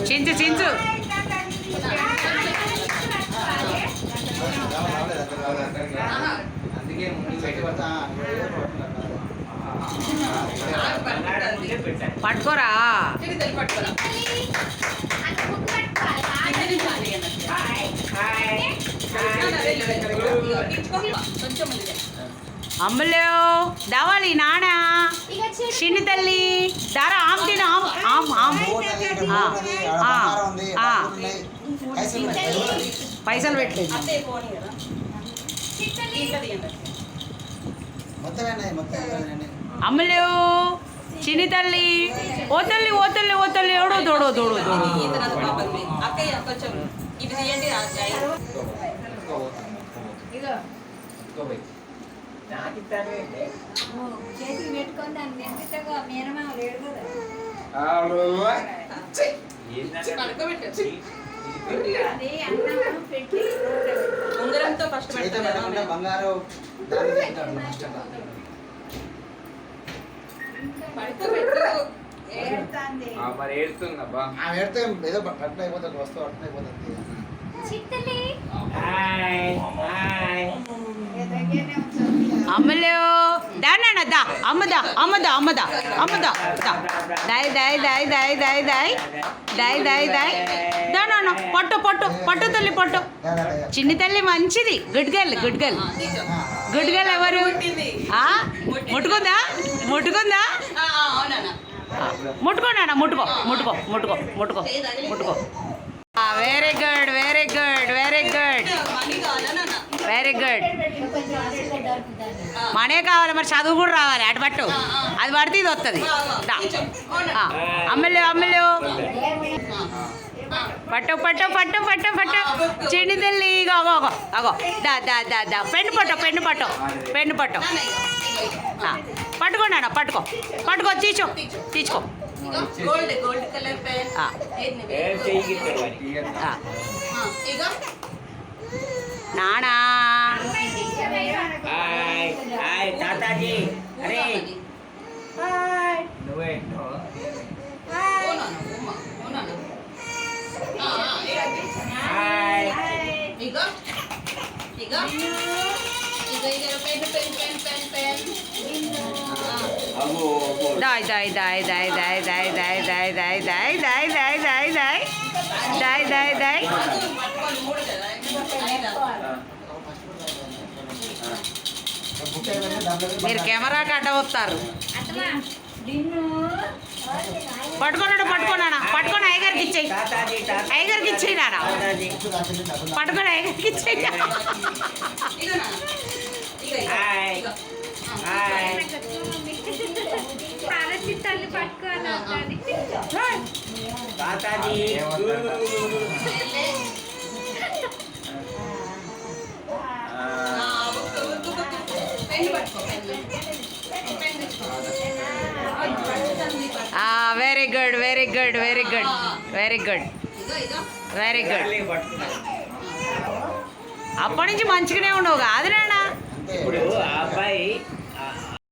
చించు చించు పట్టుకోరా. అమ్మలో దావాలి నానా చిన్ని తల్లి దారా ఆమ్ తిన ఆమ్ ఆమ్ పైసలు పెట్టలేదు. అమ్మలు చిన్ని తల్లి ఓ తల్లి ఓ తల్లి ఓ తల్లి ఎవడో దోడో దోడో దోడో చేతికి పెట్టుకొని దాన్ని ఎంపితగా మేనమా లేడు కదా. ఉంగరంతో ఫస్ట్ బంగారు ఏదో పట్ల అయిపోతుంది వస్తూ అట్లా అయిపోతుంది. అమ్మలో దానా దా అమ్మదా అమ్మదా అమ్మదా అమ్మదా దాయ్ దాయ్ దాయ్ దాయ్ దాయ్ దాయ్ దాయ్ దాయ్ దాయ్ దానా పట్టు పట్టు పట్టు తల్లి పట్టు. చిన్ని తల్లి మంచిది. Good girl good girl good girl. ఎవరు ముట్టుకుందా ముట్టుకుందా ముట్టుకోనా ముట్టుకో ముట్టుకో ముట్టుకో ముట్టుకో ముట్టుకో. Very good very good very good very good. మనే కావాలి మరి చదువు కూడా రావాలి. అటు పట్టు అది పడితే ఇది వస్తుంది. అమ్మలు అమ్మలు పట్టు పట్టు పట్టు పట్టు పట్టు. చిన్ని తల్లి ఇగో అగో అగో దా దా దా దా. పెన్ను పట్టు పెన్ను పట్టు పెన్ను పట్టు. పట్టుకోండి పట్టుకో పట్టుకో తీసుకో తీసుకో. నానా తాతాజీ అరే నువ్వే దాయ్ దాయ్ దాయ్ దాయ్ దాయ్ దాయ్ దాయ్ దాయ్ దాయ్ దాయ్ దాయ్ దాయ్ దాయ్ దాయ్ దాయ్ దాయ్ దాయ్. మీరు కెమెరాకి అడ్డ వస్తారు. పట్టుకున్నాడు పట్టుకున్నానా పట్టుకొని అయ్యగారికి ఇచ్చేయి. అయ్యగారికి ఇచ్చేయి నాన్న పట్టుకొని అయ్యగారికి ఇచ్చేయి. తల్లి పట్టుకోవాలి. Very good very good very good very good very good. అప్పటి నుంచి మంచిగానే ఉండవు కాదు నాన్న. ఇప్పుడు ఆ అబ్బాయి